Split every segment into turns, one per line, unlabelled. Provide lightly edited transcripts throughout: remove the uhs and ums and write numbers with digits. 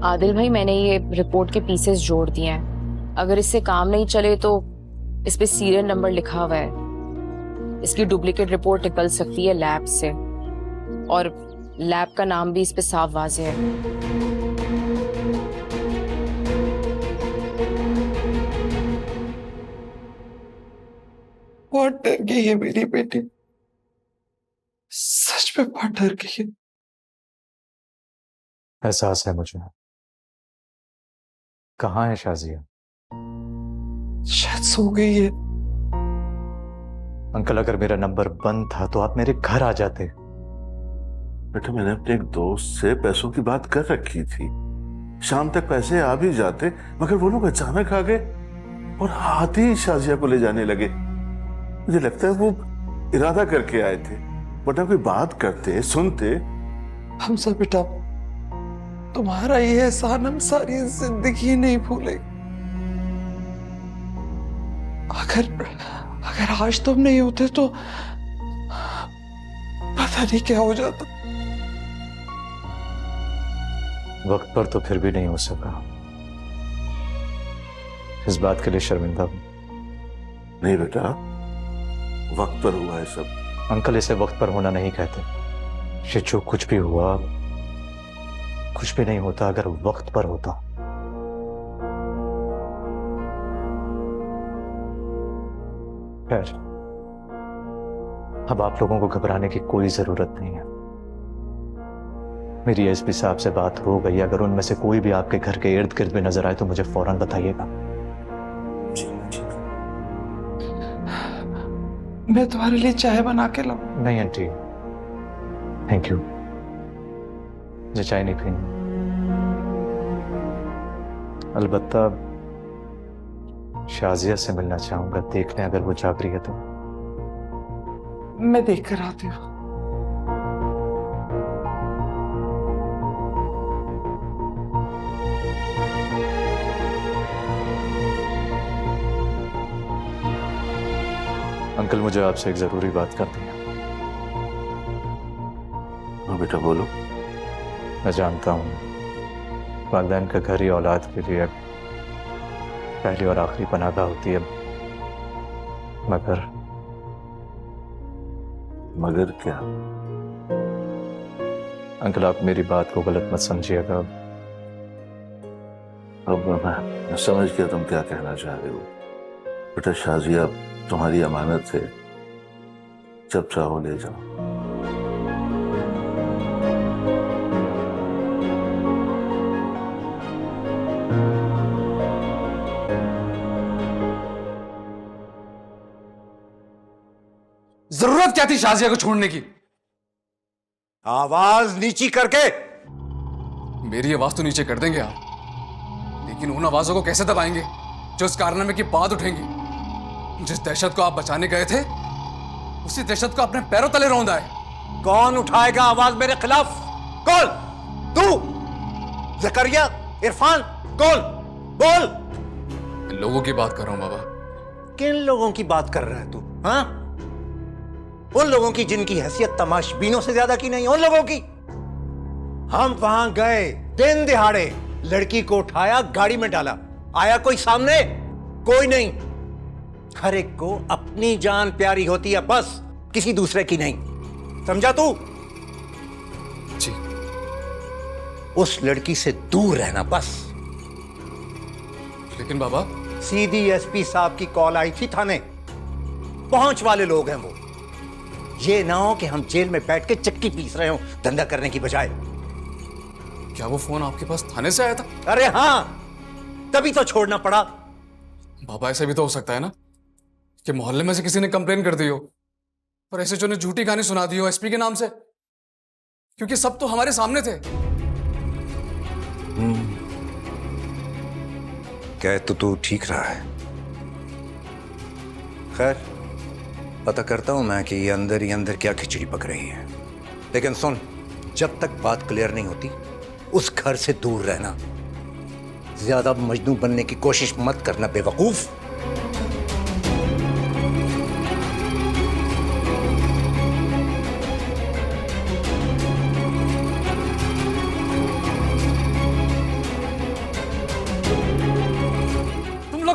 आदिल भाई, मैंने ये रिपोर्ट के पीसेस जोड़ दिए हैं। अगर इससे काम नहीं चले तो इस पे सीरियल नंबर लिखा हुआ है। इसकी डुप्लीकेट रिपोर्ट निकल सकती है लैब से, और लैब का नाम भी इस पे साफ वाज़ेह है।
बहुत डर गई है मेरी बेटी, सच में बहुत डर गई है।
एहसास है मुझे। कहाँ है शाजिया?
शायद सो गई है।
अंकल, अगर मेरा नंबर बंद था तो आप मेरे घर आ जाते।
बेटा, मैंने अपने एक दोस्त से पैसों की बात कर रखी थी। शाम तक पैसे आ भी जाते, मगर वो लोग अचानक आ गए और हाथ ही शाजिया को ले जाने लगे। मुझे लगता है वो इरादा करके आए थे, वरना कोई बात करते सुनते।
हमजा बेटा, तुम्हारा ये एहसान हम सारी जिंदगी नहीं भूले। अगर आज तुम नहीं होते तो पता नहीं क्या हो जाता।
वक्त पर तो फिर भी नहीं हो सका। इस बात के लिए शर्मिंदा हूं।
नहीं बेटा, वक्त पर हुआ है सब।
अंकल, इसे वक्त पर होना नहीं कहते। ये जो कुछ भी हुआ, कुछ भी नहीं होता अगर वक्त पर होता। खैर, अब आप लोगों को घबराने की कोई जरूरत नहीं है। मेरी एसपी साहब से बात हो गई। अगर उनमें से कोई भी आपके घर के इर्द गिर्द में नजर आए तो मुझे फौरन बताइएगा।
मैं तुम्हारे लिए चाय बना के लाऊं?
नहीं आंटी, थैंक यू, मुझे चाय नहीं पीनी। अलबत्ता शाजिया से मिलना चाहूंगा, देख लें अगर वो जाग रही है तो।
मैं देख कर आती हूँ।
अंकल, मुझे आपसे एक जरूरी बात करनी है।
हाँ बेटा, बोलो।
मैं जानता हूँ वालिदैन का घर ही औलाद के लिए पहली और आखिरी पनाहगाह होती है,
मगर क्या?
अंकल, आप मेरी बात को गलत मत समझिएगा।
अब मैं समझ गया तुम क्या कहना चाह रहे हो। बेटा, शाजिया तुम्हारी अमानत है, जब चाहो ले जाओ।
जरूरत क्या थी शाजिया को छोड़ने की?
आवाज नीची करके।
मेरी आवाज तो नीचे कर देंगे आप, लेकिन उन आवाजों को कैसे दबाएंगे जो इस कारनामे की बात उठेंगी? जिस दहशत को आप बचाने गए थे, उसी दहशत को अपने पैरों तले रौंदा है।
कौन उठाएगा आवाज मेरे खिलाफ? कौन? तू? जकरिया? इरफान? कौन? बोल।
इन लोगों की बात कर रहा हूं बाबा।
किन लोगों की बात कर रहा है तू? हाँ? उन लोगों की जिनकी हैसियत तमाशबीनों से ज्यादा की नहीं, उन लोगों की। हम वहां गए, दिन दिहाड़े लड़की को उठाया, गाड़ी में डाला, आया कोई सामने? कोई नहीं। हर एक को अपनी जान प्यारी होती है, बस, किसी दूसरे की नहीं। समझा तू?
जी।
उस लड़की से दूर रहना, बस।
लेकिन बाबा,
सीधी एसपी साहब की कॉल आई थी थाने। पहुंच वाले लोग हैं वो। ये ना हो कि हम जेल में बैठ के चक्की पीस रहे हो धंधा करने की बजाय।
क्या वो फोन आपके पास थाने से आया था?
अरे हां, तभी तो छोड़ना पड़ा।
बाबा, ऐसा भी तो हो सकता है ना कि मोहल्ले में से किसी ने कंप्लेन कर दी हो और ऐसे जो ने झूठी कहानी सुना दी हो एसपी के नाम से, क्योंकि सब तो हमारे सामने थे।
कह तो तू ठीक रहा है। खैर, पता करता हूं मैं कि ये अंदर ही अंदर क्या खिचड़ी पक रही है। लेकिन सुन, जब तक बात क्लियर नहीं होती उस घर से दूर रहना। ज्यादा मजनू बनने की कोशिश मत करना, बेवकूफ।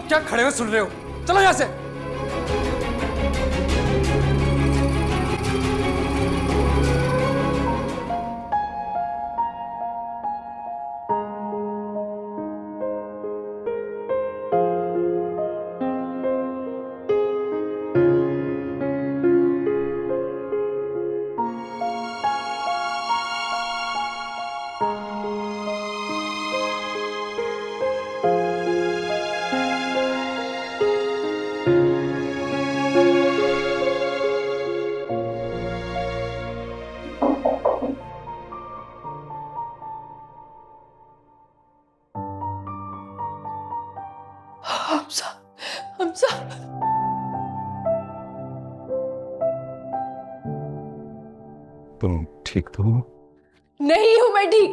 क्या खड़े हुए सुन रहे हो? चलो यहां से।
हमजा, हमजा,
तुम ठीक तो हो?
नहीं हूं मैं ठीक।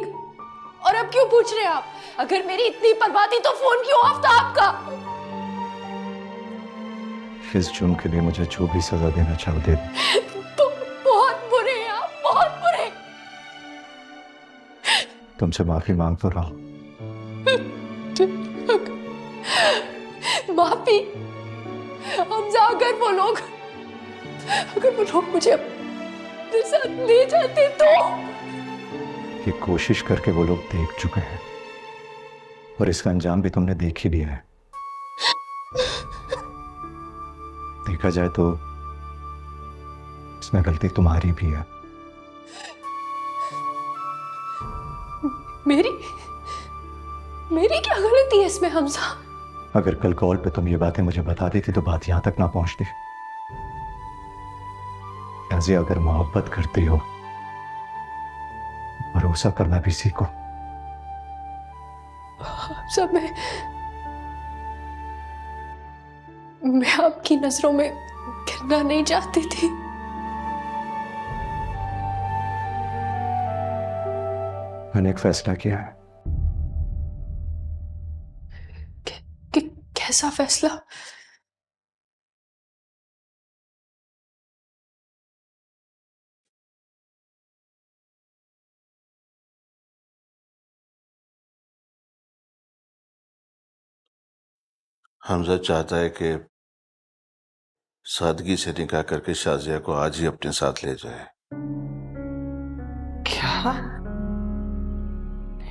और अब क्यों पूछ रहे हैं आप? अगर मेरी इतनी परवाह थी तो फोन क्यों ऑफ था आपका?
इस जुर्म के लिए मुझे जो भी सजा देना चाहो दे दो।
तो बहुत बुरे हैं आप, बहुत बुरे।
तुमसे माफी मांग तो रहा हूं।
माफी? हमजा, अगर वो लोग मुझे अपने साथ ले जाते तो?
ये कोशिश करके वो लोग देख चुके हैं और इसका अंजाम भी तुमने देख ही लिया है। देखा जाए तो इसमें गलती तुम्हारी भी है।
मेरी क्या गलती है इसमें हमजा?
अगर कल कॉल पे तुम ये बातें मुझे बता देती तो बात यहां तक ना पहुंचती। ऐसे अगर मोहब्बत करती हो, भरोसा करना भी सीखो।
हमजा, मैं आपकी नजरों में गिरना नहीं चाहती थी।
मैंने एक फैसला किया है।
कैसा फैसला?
हमजा चाहता है कि सादगी से निकाह करके शाजिया को आज ही अपने साथ ले जाए।
क्या?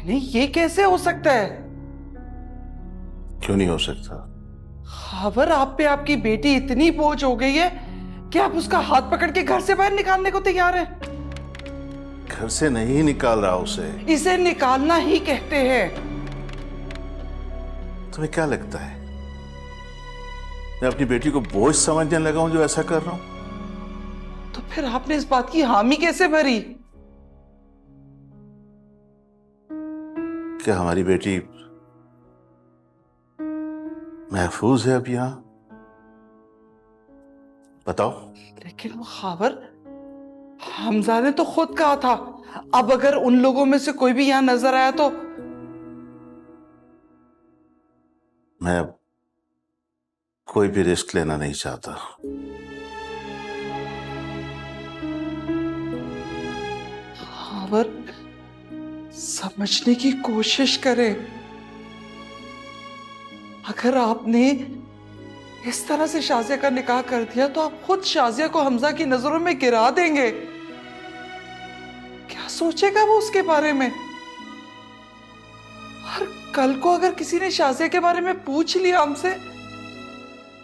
नहीं, ये कैसे हो सकता है?
क्यों नहीं हो सकता?
खबर आप पे आपकी बेटी इतनी बोझ हो गई है कि आप उसका हाथ पकड़ के घर से बाहर निकालने को तैयार हैं?
घर से नहीं निकाल रहा उसे।
इसे निकालना ही कहते हैं।
तुम्हें क्या लगता है मैं अपनी बेटी को बोझ समझने लगा हूं जो ऐसा कर रहा हूं?
तो फिर आपने इस बात की हामी कैसे भरी?
क्या हमारी बेटी महफूज है अब यहां? बताओ।
लेकिन वो खबर हमजा ने तो खुद कहा था, अब अगर उन लोगों में से कोई भी यहां नजर आया तो
मैं अब कोई भी रिस्क लेना नहीं चाहता।
खबर समझने की कोशिश करें। अगर आपने इस तरह से शाजिया का निकाह कर दिया तो आप खुद शाजिया को हमजा की नजरों में गिरा देंगे। क्या सोचेगा वो उसके बारे में? और कल को अगर किसी ने शाजिया के बारे में पूछ लिया हमसे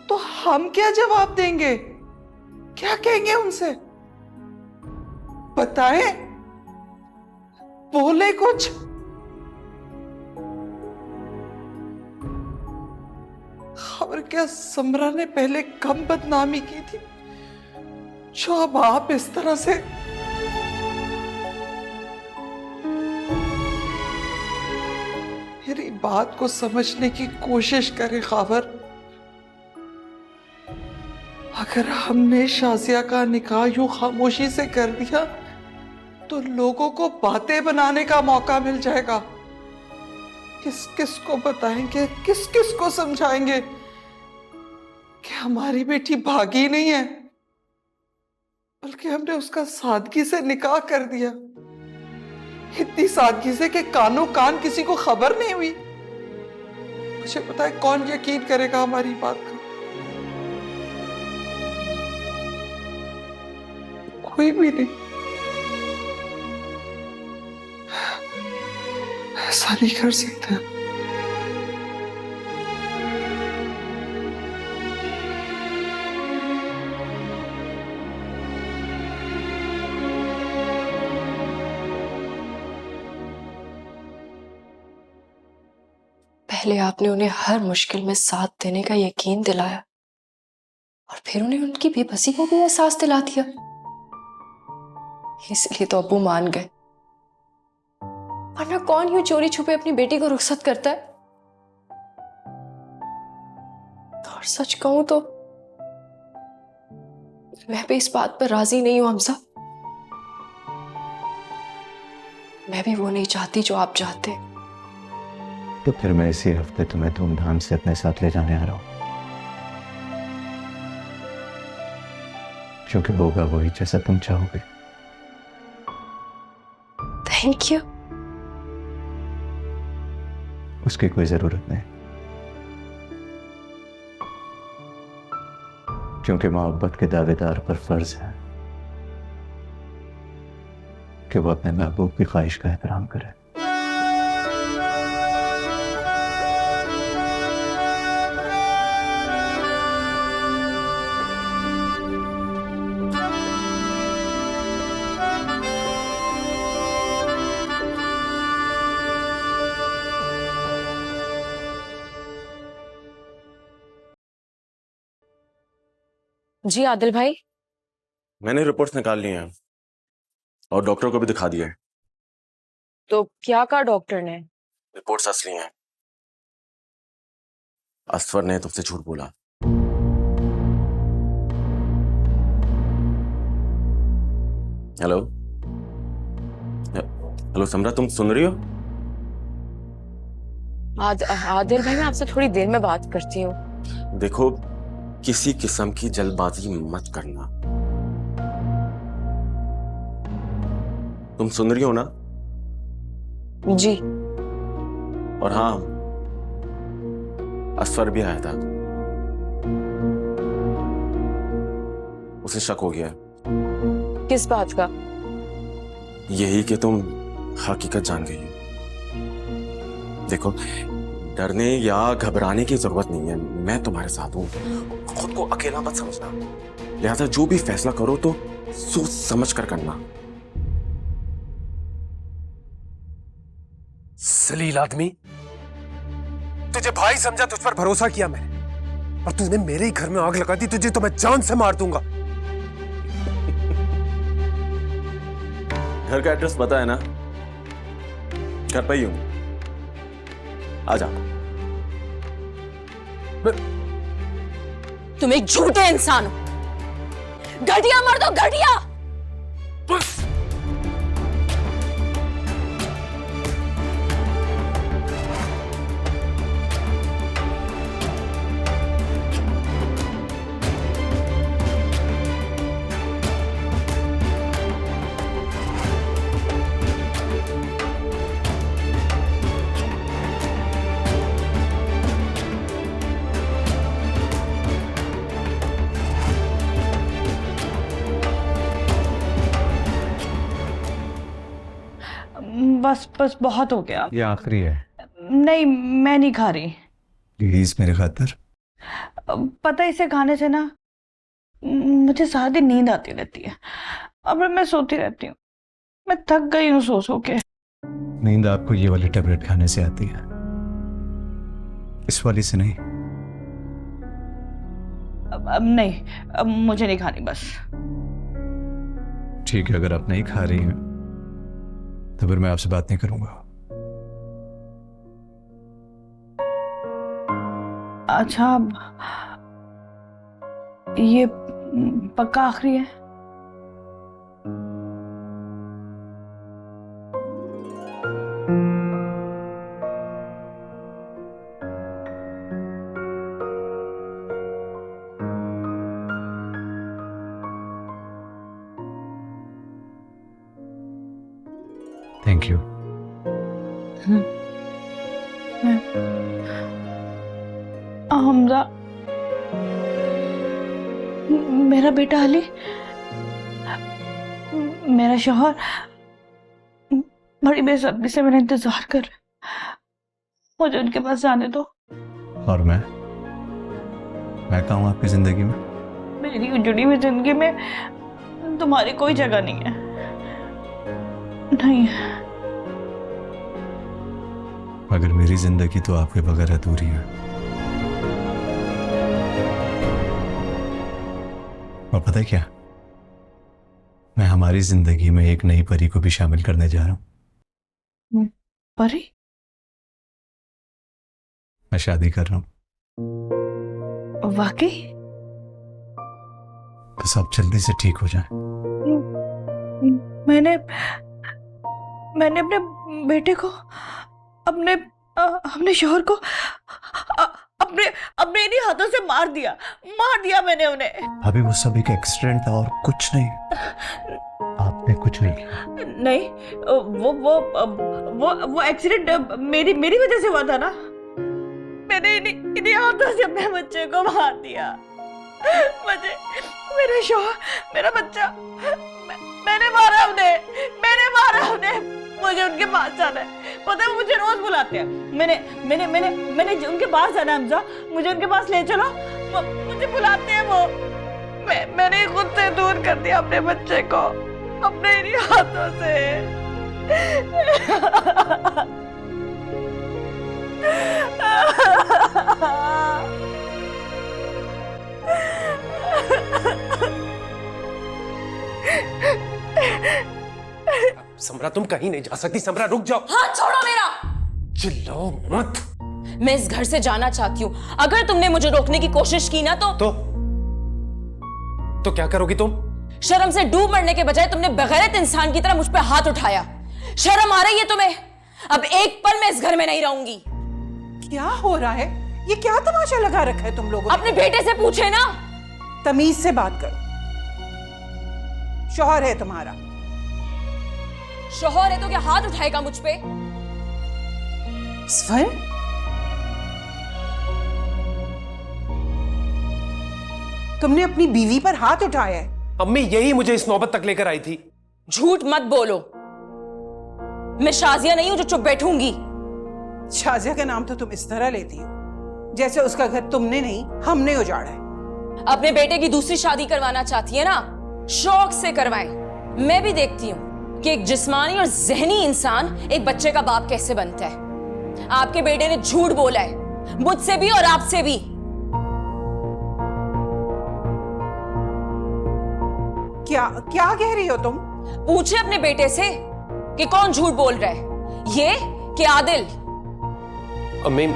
तो हम क्या जवाब देंगे? क्या कहेंगे उनसे? बताएं, बोले कुछ। खबर क्या समरा ने पहले कम बदनामी की थी जो अब आप इस तरह से। मेरी बात को समझने की कोशिश करें खबर। अगर हमने शाजिया का निकाह यूं खामोशी से कर दिया तो लोगों को बातें बनाने का मौका मिल जाएगा। किस किस को बताएंगे, किस किस को समझाएंगे कि हमारी बेटी भागी नहीं है, बल्कि हमने उसका सादगी से निकाह कर दिया। इतनी सादगी से कि कानों कान किसी को खबर नहीं हुई। मुझे पता है कौन यकीन करेगा हमारी बात का? कोई भी नहीं। ऐसा नहीं कर सकते।
पहले आपने उन्हें हर मुश्किल में साथ देने का यकीन दिलाया और फिर उन्हें उनकी बेबसी का भी एहसास दिला दिया। इसलिए तो अब्बू मान गए, वरना कौन यूं चोरी छुपे अपनी बेटी को रुखसत करता है। और सच कहूं तो मैं भी इस बात पर राजी नहीं हूं हमजा। मैं भी वो नहीं चाहती जो आप चाहते।
तो फिर मैं इसी हफ्ते तुम्हें धूमधाम से अपने साथ ले जाने आ रहा हूं, क्योंकि होगा वही जैसा तुम चाहोगे।
Thank you.
उसकी कोई जरूरत नहीं, क्योंकि मोहब्बत के दावेदार पर फर्ज है कि वो अपने महबूब की ख्वाहिश का एहतराम करे।
जी आदिल भाई।
मैंने रिपोर्ट्स निकाल ली हैं और डॉक्टर को भी दिखा दिया है।
तो क्या कहा डॉक्टर ने?
रिपोर्ट्स असली हैं। असफर ने तुमसे झूठ बोला। हेलो हेलो समरा, तुम सुन रही हो?
आदिल भाई, मैं आपसे थोड़ी देर में बात करती हूँ।
देखो, किसी किस्म की जल्दबाजी मत करना। तुम सुन रही हो ना?
जी।
और हाँ, असफर भी आया था। उसे शक हो गया।
किस बात का?
यही कि तुम हकीकत जान गई हो। देखो, डरने या घबराने की जरूरत नहीं है। मैं तुम्हारे साथ हूं। खुद को अकेला मत समझना। लिहाजा जो भी फैसला करो तो सोच समझ कर करना।
जलील आदमी, तुझे भाई समझा, तुझ पर भरोसा किया मैंने, और तूने मेरे ही घर में आग लगा दी। तुझे तो मैं जान से मार दूंगा।
घर का एड्रेस पता है ना? घर पे ही हूं, आ जा।
तुम एक झूठे इंसान हो, घटिया मर्द हो, घटिया।
बस बस बहुत हो गया।
ये आखिरी है।
नहीं, मैं नहीं खा रही।
प्लीज मेरे खातिर।
पता है, इसे खाने से ना मुझे सारा दिन नींद आती रहती है। अब मैं सोती रहती हूँ। मैं थक गई हूँ सो सो के।
नींद आपको ये वाली टेबलेट खाने से आती है, इस वाली से नहीं।
अब नहीं, अब मुझे नहीं खानी बस।
ठीक है, अगर आप नहीं खा रही हैं तो फिर मैं आपसे बात नहीं करूंगा।
अच्छा, ये पक्का आखिरी है?
Thank you.
हमजा, मेरा बेटा अली, मेरा शौहर बड़ी बेसब्री से मेरा इंतजार कर रहे हैं। मुझे उनके पास जाने दो।
और मैं कहाँ हूँ आपकी जिंदगी में?
मेरी उजड़ी हुई जिंदगी में तुम्हारी कोई जगह नहीं है, नहीं है।
मगर मेरी जिंदगी तो आपके बगैर अधूरी है। और पता है क्या, मैं हमारी जिंदगी में एक नई परी को भी शामिल करने जा रहा हूँ।
परी?
मैं शादी कर रहा हूँ।
वाकई?
बस आप जल्दी से ठीक हो जाए।
मैंने अपने बेटे को, अपने शौहर को अपने इन्हीं हाथों से मार दिया मैंने उन्हें।
अभी वो सब एक एक्सीडेंट था और कुछ नहीं। आपने कुछ नहीं किया।
नहीं, वो एक्सीडेंट मेरी वजह से हुआ था ना। मैंने इन्हीं हाथों से अपने बच्चे को मार दिया। मुझे, मेरा शौहर, मेरा बच्चा, मैंने मारा उन्हें। मुझे उनके पास जाना है। पता है, वो मुझे रोज बुलाते हैं। मैंने उनके पास जाना है हमजा, मुझे उनके पास ले चलो। मुझे बुलाते हैं वो। मैंने खुद से दूर कर दिया अपने बच्चे को, अपने इन्हीं हाथों से।
समरा, तुम कहीं नहीं जा सकती। समरा, रुक जाओ।
हाथ छोड़ो मेरा।
चिल्लाओ मत।
मैं इस घर से जाना चाहती हूँ। अगर तुमने मुझे रोकने की कोशिश की ना
तो क्या करोगी तुम?
शर्म से डूब मरने के बजाय तुमने बगैरत इंसान की तरह मुझ पे हाथ उठाया। शर्म आ रही है तुम्हें? अब एक पल मैं इस घर में नहीं रहूंगी।
क्या हो रहा है? ये क्या तमाशा लगा रखा है तुम लोगों ने?
अपने बेटे से पूछे ना।
तमीज से बात करो। शौहर है तुम्हारा।
शौहर है तो क्या हाथ उठाएगा मुझ पे?
स्वर, तुमने अपनी बीवी पर हाथ उठाया है?
अम्मी, यही मुझे इस नौबत तक लेकर आई थी।
झूठ मत बोलो। मैं शाजिया नहीं हूं जो चुप बैठूंगी।
शाजिया का नाम तो तुम इस तरह लेती हो जैसे उसका घर तुमने नहीं, हमने उजाड़ा है।
अपने बेटे की दूसरी शादी करवाना चाहती है ना? शौक से करवाएं। मैं भी देखती हूं कि एक जिस्मानी और जहनी इंसान एक बच्चे का बाप कैसे बनता है। आपके बेटे ने झूठ बोला है, मुझसे भी और आपसे भी।
क्या कह रही हो तुम?
पूछे अपने बेटे से कि कौन झूठ बोल रहा है, ये कि आदिल?
अम्मी,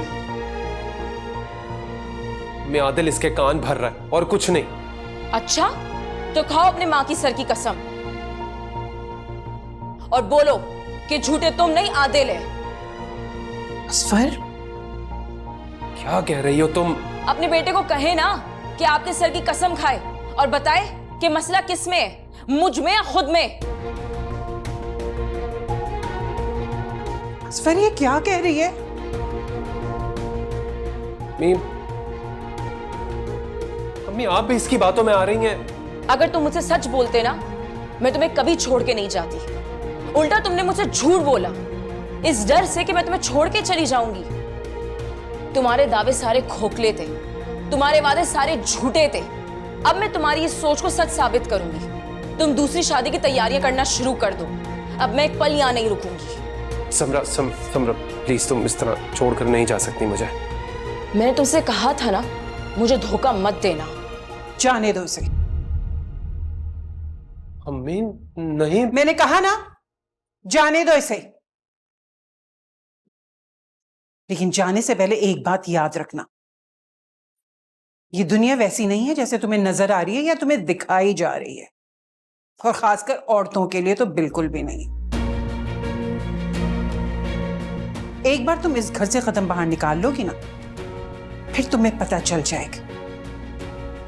मैं आदिल इसके कान भर रहा है और कुछ नहीं।
अच्छा, तो खाओ अपने मां की सर की कसम और बोलो कि झूठे तुम नहीं, आदिल है।
स्वर,
क्या कह रही हो तुम?
अपने बेटे को कहे ना कि आपने सर की कसम खाए और बताए कि मसला किस में है, मुझ में या खुद में।
स्वर, ये क्या कह रही है?
अम्मी, आप भी इसकी बातों में आ रही हैं।
अगर तुम मुझसे सच बोलते ना, मैं तुम्हें कभी छोड़ के नहीं जाती। उल्टा तुमने मुझसे झूठ बोला इस डर से कि मैं तुम्हें छोड़ के चली जाऊंगी। तुम्हारे दावे सारे खोखले थे, तुम्हारे वादे सारे झूठे थे। अब मैं तुम्हारी इस सोच को सच साबित करूंगी। तुम दूसरी शादी की तैयारियां करना शुरू कर दो। अब मैं एक पल यहां नहीं रुकूंगी।
समरा, प्लीज, तुम इस तरह छोड़कर नहीं जा सकती मुझे।
मैंने तुमसे कहा था ना, मुझे धोखा मत देना।
जाने दो उसे।
अम्मी, नहीं।
मैंने कहा ना, जाने दो इसे। लेकिन जाने से पहले एक बात याद रखना, ये दुनिया वैसी नहीं है जैसे तुम्हें नजर आ रही है या तुम्हें दिखाई जा रही है, और खासकर औरतों के लिए तो बिल्कुल भी नहीं। एक बार तुम इस घर से कदम बाहर निकाल लोगी ना, फिर तुम्हें पता चल जाएगा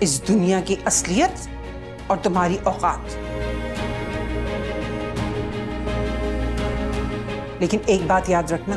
इस दुनिया की असलियत और तुम्हारी औकात। लेकिन एक बात याद रखना,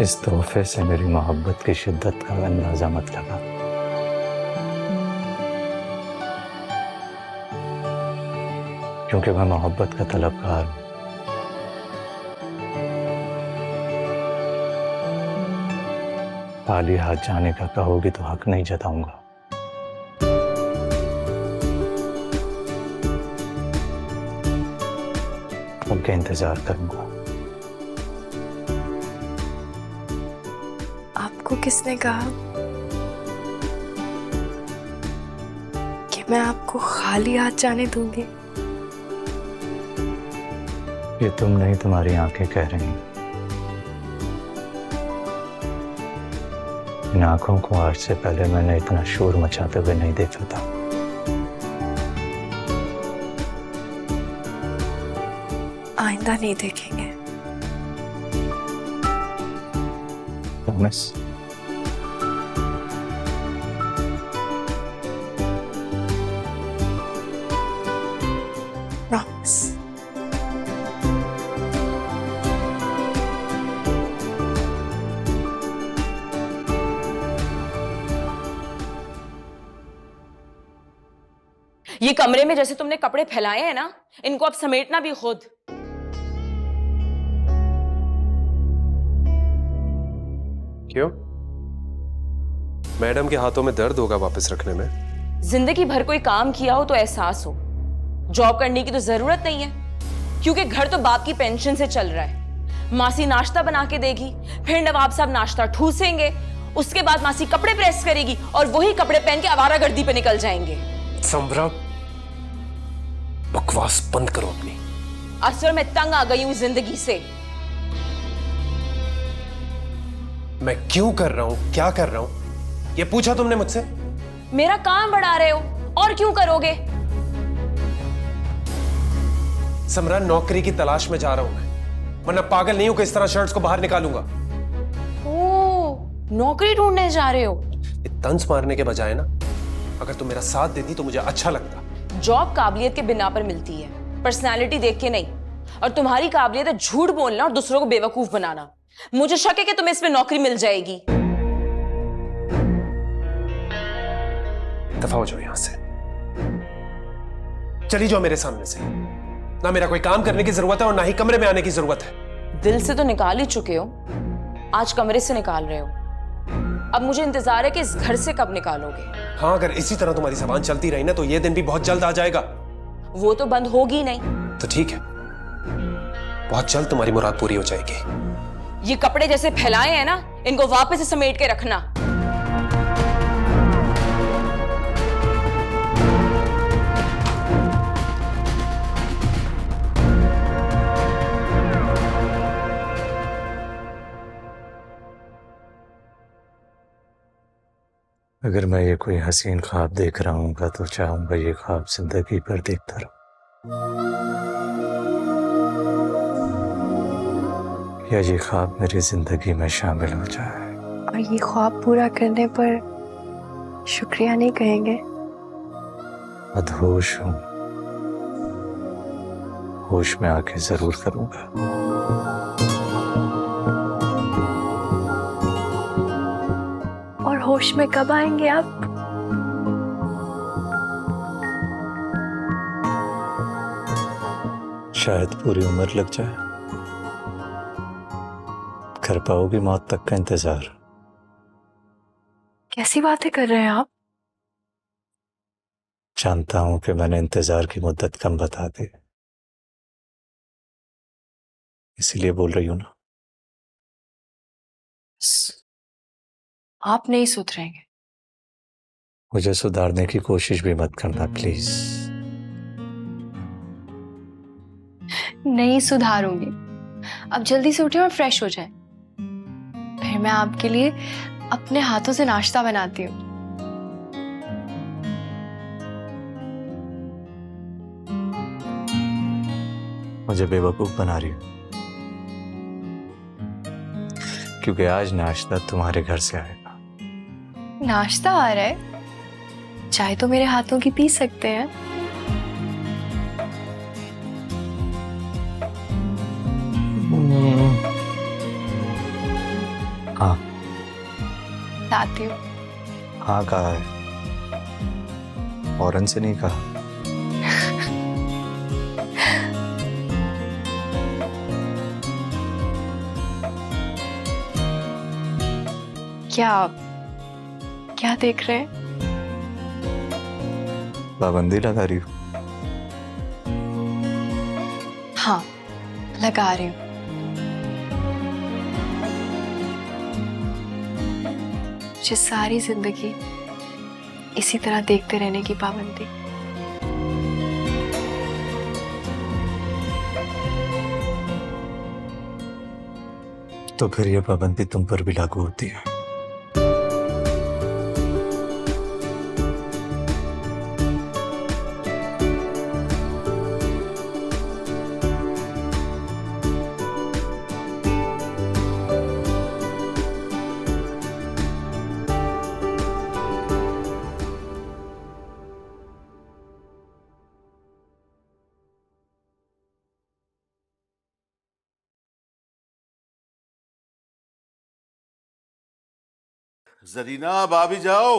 इस तोहफे से मेरी मोहब्बत की शिद्दत का अंदाजा मत लगा। क्योंकि मैं मोहब्बत का तलबगार हूं। खाली हाथ जाने का कहोगी तो हक नहीं जताऊंगा। उनके इंतजार करूंगा।
आपको किसने कहा कि मैं आपको खाली हाथ जाने दूंगी?
ये तुम नहीं, तुम्हारी आंखें कह रही हैं। इन आंखों को आज से पहले मैंने इतना शोर मचाते हुए नहीं देखा था।
आइंदा नहीं देखेंगे।
प्रॉमिस?
प्रॉमिस।
ये कमरे में जैसे तुमने कपड़े फैलाए हैं ना, इनको अब समेटना भी खुद।
क्यों? मैडम के हाथों में दर्द होगा वापस रखने में?
जिंदगी भर कोई काम किया हो तो एहसास हो। जॉब करने की तो जरूरत नहीं है, क्योंकि घर तो बाप की पेंशन से चल रहा है। मासी नाश्ता बना के देगी, फिर नवाब साहब नाश्ता ठूसेंगे, उसके बाद मासी कपड़े प्रेस करेगी और वही कपड़े पहन के आवारागर्दी पे निकल जाएंगे।
समरा, बकवास बंद करो अपनी।
असल मैं तंग आ गई हूं जिंदगी से।
मैं क्यों कर रहा हूं, क्या कर रहा हूं, ये पूछा तुमने मुझसे?
मेरा काम बढ़ा रहे हो, और क्यों करोगे?
समरा, नौकरी की तलाश में जा रहा हूं मैं, वरना पागल नहीं हूं कि इस तरह शर्ट्स को बाहर निकालूंगा।
ओ, नौकरी ढूंढने जा रहे हो?
ये तंज मारने के बजाय ना, अगर तुम मेरा साथ देती तो मुझे अच्छा लगता।
जॉब काबिलियत के बिना पर मिलती है, पर्सनालिटी देख के नहीं। और तुम्हारी काबिलियत है झूठ बोलना और दूसरों को बेवकूफ बनाना। मुझे शक है कि तुम्हें इसमें नौकरी मिल जाएगी।
दफा हो जाओ यहां से, चली जाओ मेरे सामने से। ना मेरा कोई काम करने की जरूरत है और ना ही कमरे में आने की जरूरत है।
दिल से तो निकाल ही चुके हो, आज कमरे से निकाल रहे हो। अब मुझे इंतजार है कि इस घर से कब निकालोगे।
हाँ, अगर इसी तरह तुम्हारी जबान चलती रही ना तो ये दिन भी बहुत जल्द आ जाएगा।
वो तो बंद होगी नहीं।
तो ठीक है, बहुत जल्द तुम्हारी मुराद पूरी हो जाएगी।
ये कपड़े जैसे फैलाए हैं ना, इनको वापस से समेट के रखना।
अगर मैं ये कोई हसीन ख्वाब देख रहा हूँ तो चाहूंगा ये ख्वाब जिंदगी भर देखता रहूं, या ये ख्वाब मेरी जिंदगी में शामिल हो जाए।
और ये ख्वाब पूरा करने पर शुक्रिया नहीं कहेंगे?
मदहोश हूं, होश में आके जरूर करूंगा।
और होश में कब आएंगे आप?
शायद पूरी उम्र लग जाए। कर पाओगी मौत तक का इंतजार?
कैसी बातें कर रहे हैं आप?
जानता हूं कि मैंने इंतजार की मुद्दत कम बता दी, इसीलिए बोल रही हूं ना।
आप नहीं सुधरेंगे।
मुझे सुधारने की कोशिश भी मत करना प्लीज।
नहीं सुधारूंगी। अब जल्दी से उठे और फ्रेश हो जाएं। फिर मैं आपके लिए अपने हाथों से नाश्ता बनाती हूँ।
मुझे बेवकूफ बना रही हो, क्योंकि आज नाश्ता तुम्हारे घर से आएगा।
नाश्ता आ रहा है? चाय तो मेरे हाथों की पी सकते हैं।
हाँ
लाती हूँ।
हाँ कहा है, फौरन से नहीं कहा।
क्या क्या देख रहे हैं?
पाबंदी लगा रही हूँ।
हाँ लगा रही हूँ। मुझे सारी जिंदगी इसी तरह देखते रहने की पाबंदी।
तो फिर ये पाबंदी तुम पर भी लागू होती है।
जरीना अब आ भी जाओ।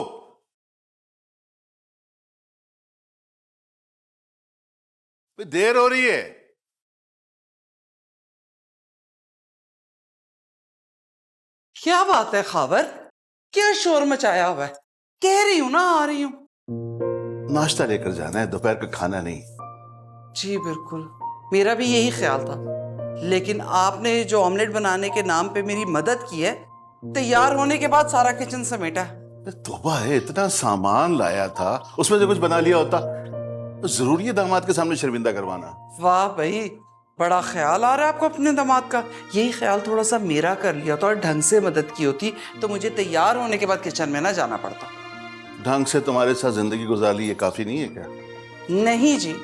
देर हो रही है।
क्या बात है खावर, क्या शोर मचाया हुआ है? कह रही हूं ना आ रही हूं।
नाश्ता लेकर जाना है, दोपहर का खाना नहीं।
जी बिल्कुल, मेरा भी यही ख्याल था, लेकिन आपने जो ऑमलेट बनाने के नाम पे मेरी मदद की है, तैयार होने के बाद सारा किचन समेटा।
तौबा है, इतना सामान लाया था, उसमें से कुछ बना लिया होता। तो जरूरी है दामाद के सामने शर्मिंदा करवाना?
वाह भाई, बड़ा ख्याल आ रहा है आपको अपने दामाद का। यही ख्याल थोड़ा सा मेरा कर लिया तो और ढंग से मदद की होती तो मुझे तैयार होने के बाद किचन में ना जाना पड़ता।
ढंग से तुम्हारे साथ जिंदगी गुजार ली, ये काफी नहीं है क्या?
नहीं जी,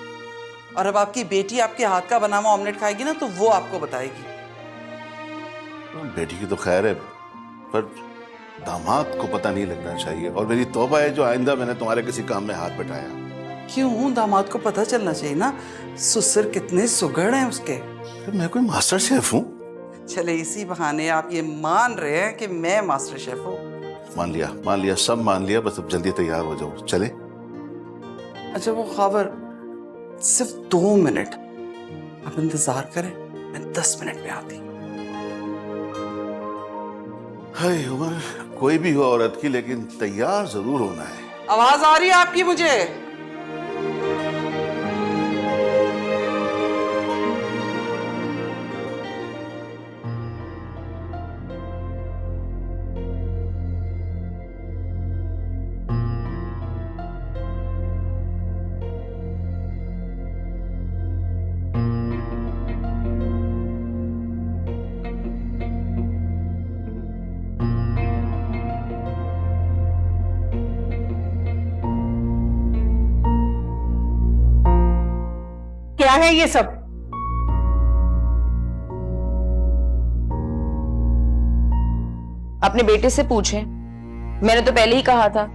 और अब आपकी बेटी आपके हाथ का बना हुआ ऑमलेट खाएगी ना तो वो आपको बताएगी।
बेटी की तो खैर है, पर दामाद को पता नहीं लगना चाहिए। और मेरी तौबा है जो आइंदा मैंने तुम्हारे किसी काम में हाथ बटाया।
क्यों, दामाद को पता चलना चाहिए ना, ससुर कितने सुघड़ हैं उसके।
मैं कोई मास्टर शेफ हूँ?
चले इसी बहाने आप ये मान रहे हैं कि मैं मास्टर शेफ हूँ।
मान लिया, सब मान लिया। बस अब जल्दी तैयार हो जाओ, चले।
अच्छा वो खबर, सिर्फ 2 मिनट आप इंतजार करें, मैं 10 मिनट में आती।
हाय उमर, कोई भी हो औरत की, लेकिन तैयार जरूर होना है।
आवाज आ रही है आपकी मुझे?
क्या है ये सब?
अपने बेटे से पूछें, मैंने तो पहले ही कहा था,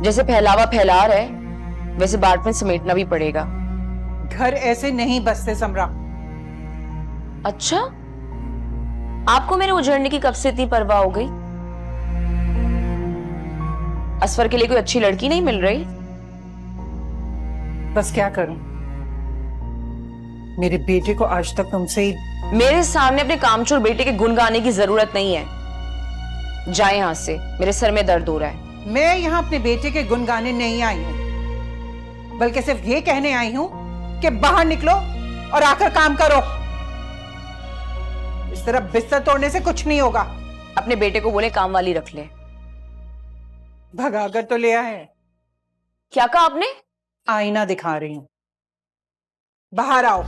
जैसे फैलावा फैला रहा है वैसे बांट में समेटना भी पड़ेगा।
घर ऐसे नहीं बसते समरा।
अच्छा, आपको मेरे उजड़ने की कब से इतनी परवाह हो गई? असफर के लिए कोई अच्छी लड़की नहीं मिल रही?
बस क्या करूं, मेरे बेटे को आज तक तुमसे ही।
मेरे सामने अपने कामचोर बेटे के गुण गाने की जरूरत नहीं है। जाए यहां से, मेरे सर में दर्द हो रहा है।
मैं यहाँ अपने बेटे के गुण गाने नहीं आई हूं, बल्कि सिर्फ ये कहने आई हूं कि बाहर निकलो और आकर काम करो। इस तरह बिस्तर तोड़ने से कुछ नहीं होगा।
अपने बेटे को बोले काम वाली रख ले।
भगाकर तो ले आए।
क्या कहा आपने?
आईना दिखा रही हूं, बाहर आओ।